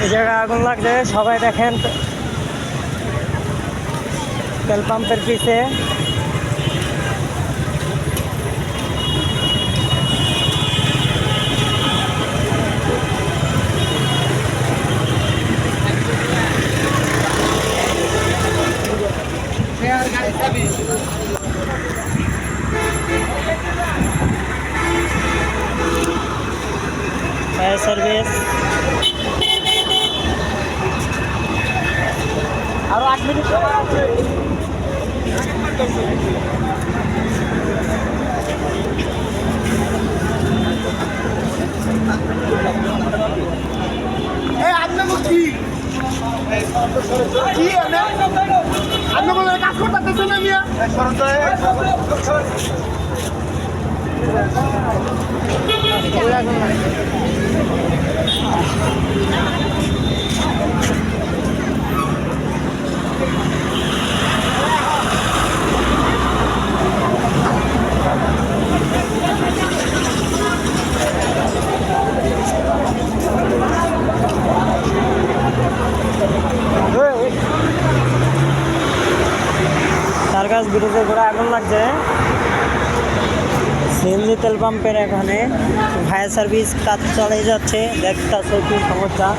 এই জায়গায় আগুন লাগছে, সবাই দেখেন তেল পাম্পের পিছে। ফায়ার সার্ভিস আরো 8 মিনিট সময় আছে। কাজ করতে না মিয়া তারগাছ ব্রিজের ঘোড়া আগুন লাগছে। সিএনজি তেল পাম্পের এখানে ফায়ার সার্ভিস কাজ চালিয়ে যাচ্ছে। দেখতে কি সমস্যা।